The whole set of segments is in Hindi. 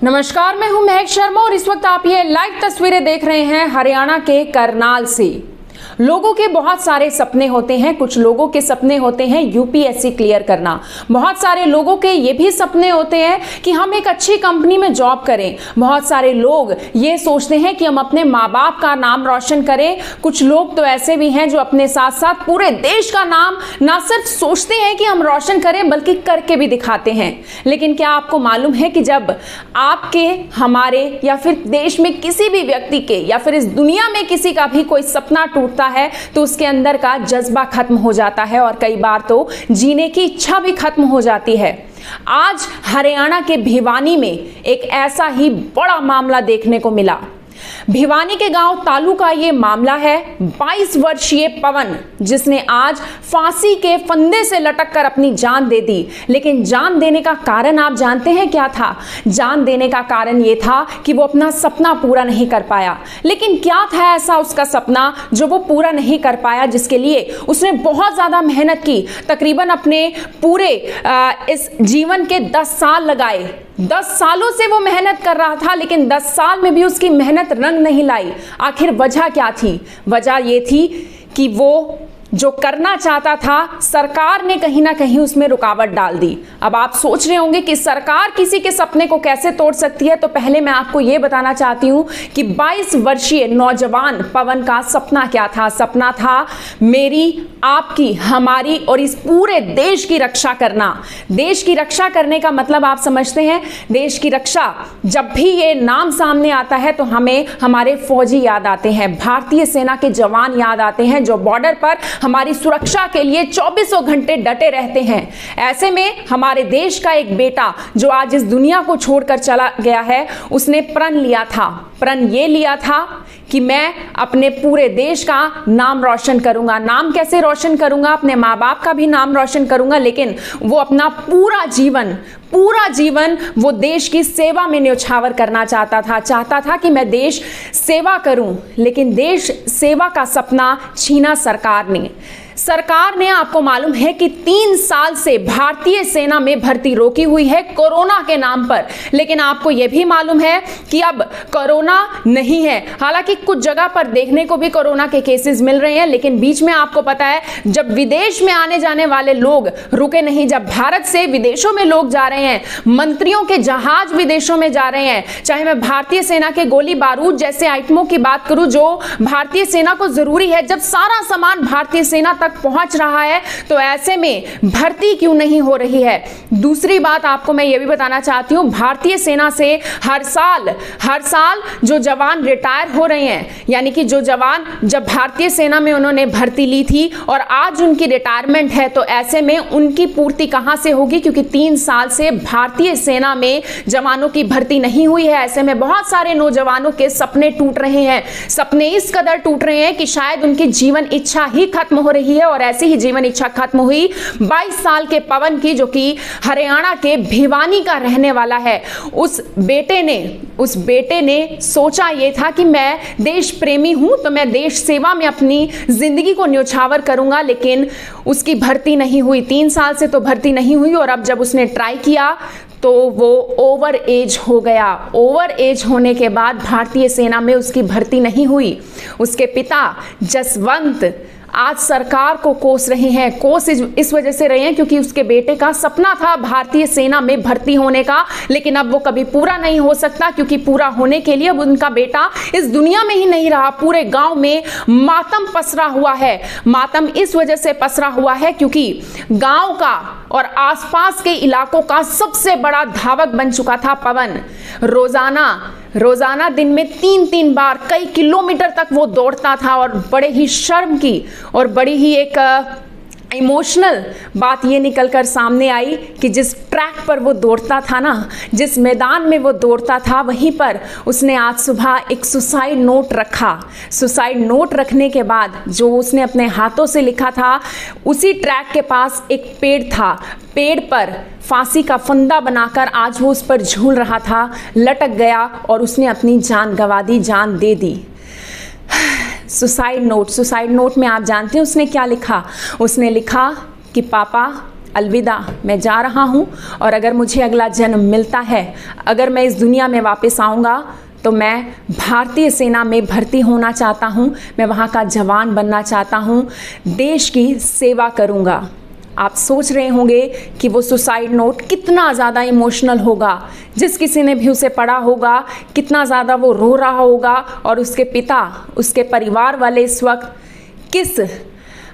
नमस्कार, मैं हूं महक शर्मा और इस वक्त आप ये लाइव तस्वीरें देख रहे हैं हरियाणा के करनाल से। लोगों के बहुत सारे सपने होते हैं। कुछ लोगों के सपने होते हैं यूपीएससी क्लियर करना। बहुत सारे लोगों के ये भी सपने होते हैं कि हम एक अच्छी कंपनी में जॉब करें। बहुत सारे लोग ये सोचते हैं कि हम अपने माँ बाप का नाम रोशन करें। कुछ लोग तो ऐसे भी हैं जो अपने साथ साथ पूरे देश का नाम ना सिर्फ सोचते हैं कि हम रोशन करें बल्कि करके भी दिखाते हैं। लेकिन क्या आपको मालूम है कि जब आपके, हमारे या फिर देश में किसी भी व्यक्ति के या फिर इस दुनिया में किसी का भी कोई सपना टूटता है तो उसके अंदर का जज्बा खत्म हो जाता है और कई बार तो जीने की इच्छा भी खत्म हो जाती है। आज हरियाणा के भिवानी में एक ऐसा ही बड़ा मामला देखने को मिला। भिवानी के गांव तालू का ये मामला है। 22 वर्षीय पवन, जिसने आज फांसी के फंदे से लटक कर अपनी जान दे दी। लेकिन जान देने का कारण आप जानते हैं क्या था? जान देने का कारण ये था कि वो अपना सपना पूरा नहीं कर पाया। लेकिन क्या था ऐसा उसका सपना जो वो पूरा नहीं कर पाया, जिसके लिए उसने बहुत ज्यादा मेहनत की। तकरीबन अपने पूरे इस जीवन के 10 साल लगाए। 10 सालों से वो मेहनत कर रहा था, लेकिन 10 साल में भी उसकी मेहनत रंग नहीं लाई। आखिर वजह क्या थी? वजह ये थी कि वो जो करना चाहता था सरकार ने कहीं ना कहीं उसमें रुकावट डाल दी। अब आप सोच रहे होंगे कि सरकार किसी के सपने को कैसे तोड़ सकती है, तो पहले मैं आपको यह बताना चाहती हूं कि 22 वर्षीय नौजवान पवन का सपना क्या था। सपना था मेरी, आपकी, हमारी और इस पूरे देश की रक्षा करना। देश की रक्षा करने का मतलब आप समझते हैं? देश की रक्षा, जब भी ये नाम सामने आता है तो हमें हमारे फौजी याद आते हैं, भारतीय सेना के जवान याद आते हैं जो बॉर्डर पर हमारी सुरक्षा के लिए 24 घंटे डटे रहते हैं। ऐसे में हमारे देश का एक बेटा जो आज इस दुनिया को छोड़कर चला गया है, उसने प्रण लिया था। प्रण ये लिया था कि मैं अपने पूरे देश का नाम रोशन करूंगा। नाम कैसे रोशन करूंगा? अपने माँ बाप का भी नाम रोशन करूंगा, लेकिन वो अपना पूरा जीवन वो देश की सेवा में न्यौछावर करना चाहता था कि मैं देश सेवा करूं। लेकिन देश सेवा का सपना छीना सरकार ने। आपको मालूम है कि 3 साल से भारतीय सेना में भर्ती रोकी हुई है कोरोना के नाम पर। लेकिन आपको यह भी मालूम है कि अब कोरोना नहीं है। हालांकि कुछ जगह पर देखने को भी कोरोना के केसेस मिल रहे हैं, लेकिन बीच में आपको पता है जब विदेश में आने जाने वाले लोग रुके नहीं, जब भारत से विदेशों में लोग जा रहे हैं, मंत्रियों के जहाज विदेशों में जा रहे हैं, चाहे मैं भारतीय सेना के गोली बारूद जैसे आइटमों की बात करूं जो भारतीय सेना को जरूरी है, जब सारा सामान भारतीय सेना तक पहुंच रहा है तो ऐसे में भर्ती क्यों नहीं हो रही है? दूसरी बात आपको मैं ये भी बताना चाहती हूं, भारतीय सेना से हर साल जो जवान रिटायर हो रहे हैं, यानी कि जो जवान जब भारतीय सेना में उन्होंने भर्ती ली थी और आज उनकी रिटायरमेंट है, तो ऐसे में उनकी पूर्ति कहां से होगी? क्योंकि 3 साल से भारतीय सेना में जवानों की भर्ती नहीं हुई है। ऐसे में बहुत सारे नौजवानों के सपने टूट रहे हैं। सपने इस कदर टूट रहे हैं कि शायद उनकी जीवन इच्छा ही खत्म हो रही है। और ऐसी ही जीवन इच्छा खत्म हुई 22 साल के पवन की, जो कि हरियाणा के भिवानी का रहने वाला है। उस बेटे ने सोचा ये था कि मैं देश प्रेमी हूं तो मैं देश सेवा में अपनी जिंदगी को न्यौछावर करूंगा। लेकिन उसकी भर्ती नहीं हुई, 3 साल से तो भर्ती नहीं हुई। और अब जब उसने ट्राई किया तो वो ओवर एज हो गया। ओवर एज होने के बाद भारतीय सेना में उसकी भर्ती नहीं हुई। उसके पिता जसवंत आज सरकार को कोस रहे हैं। कोस इस वजह से रहे हैं क्योंकि उसके बेटे का सपना था भारतीय सेना में भर्ती होने का, लेकिन अब वो कभी पूरा नहीं हो सकता, क्योंकि पूरा होने के लिए अब उनका बेटा इस दुनिया में ही नहीं रहा। पूरे गांव में मातम पसरा हुआ है। मातम इस वजह से पसरा हुआ है क्योंकि गांव का और आसपास के इलाकों का सबसे बड़ा धावक बन चुका था पवन। रोजाना दिन में 3-3 बार कई किलोमीटर तक वो दौड़ता था। और बड़े ही शर्म की और बड़ी ही एक इमोशनल बात ये निकलकर सामने आई कि जिस ट्रैक पर वो दौड़ता था ना, जिस मैदान में वो दौड़ता था, वहीं पर उसने आज सुबह एक सुसाइड नोट रखा। सुसाइड नोट रखने के बाद जो उसने अपने हाथों से लिखा था, उसी ट्रैक के पास एक पेड़ था। पेड़ पर फांसी का फंदा बनाकर आज वो उस पर झूल रहा था, लटक गया और उसने अपनी जान गंवा दी, जान दे दी। सुसाइड नोट में आप जानते हैं उसने क्या लिखा? उसने लिखा कि पापा अलविदा, मैं जा रहा हूँ। और अगर मुझे अगला जन्म मिलता है, अगर मैं इस दुनिया में वापस आऊँगा, तो मैं भारतीय सेना में भर्ती होना चाहता हूँ। मैं वहाँ का जवान बनना चाहता हूँ, देश की सेवा करूँगा। आप सोच रहे होंगे कि वो सुसाइड नोट कितना ज़्यादा इमोशनल होगा, जिस किसी ने भी उसे पढ़ा होगा कितना ज़्यादा वो रो रहा होगा, और उसके पिता, उसके परिवार वाले इस वक्त किस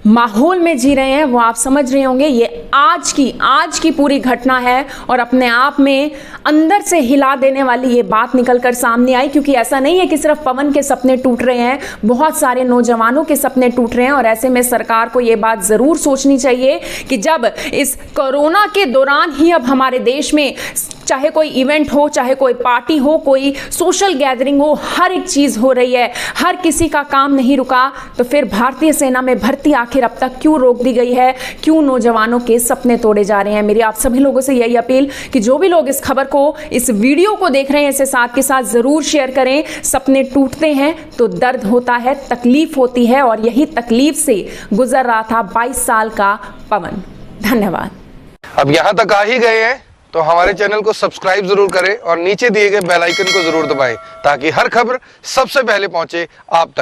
माहौल में जी रहे हैं वो आप समझ रहे होंगे। ये आज की पूरी घटना है और अपने आप में अंदर से हिला देने वाली ये बात निकल कर सामने आई, क्योंकि ऐसा नहीं है कि सिर्फ पवन के सपने टूट रहे हैं, बहुत सारे नौजवानों के सपने टूट रहे हैं। और ऐसे में सरकार को ये बात ज़रूर सोचनी चाहिए कि जब इस कोरोना के दौरान ही अब हमारे देश में चाहे कोई इवेंट हो, चाहे कोई पार्टी हो, कोई सोशल गैदरिंग हो, हर एक चीज़ हो रही है, हर किसी का काम नहीं रुका, तो फिर भारतीय सेना में भर्ती आखिर अब तक क्यों रोक दी गई है? क्यों नौजवानों के सपने तोड़े जा रहे हैं? मेरी आप सभी लोगों से यही अपील कि जो भी लोग इस खबर को, इस वीडियो को देख रहे हैं, इसे साथ के साथ ज़रूर शेयर करें। सपने टूटते हैं तो दर्द होता है, तकलीफ होती है, और यही तकलीफ से गुजर रहा था 22 साल का पवन। धन्यवाद। अब यहाँ तक आ ही गए हैं तो हमारे चैनल को सब्सक्राइब जरूर करें और नीचे दिए गए बेल आइकन को जरूर दबाएं, ताकि हर खबर सबसे पहले पहुंचे आप तक।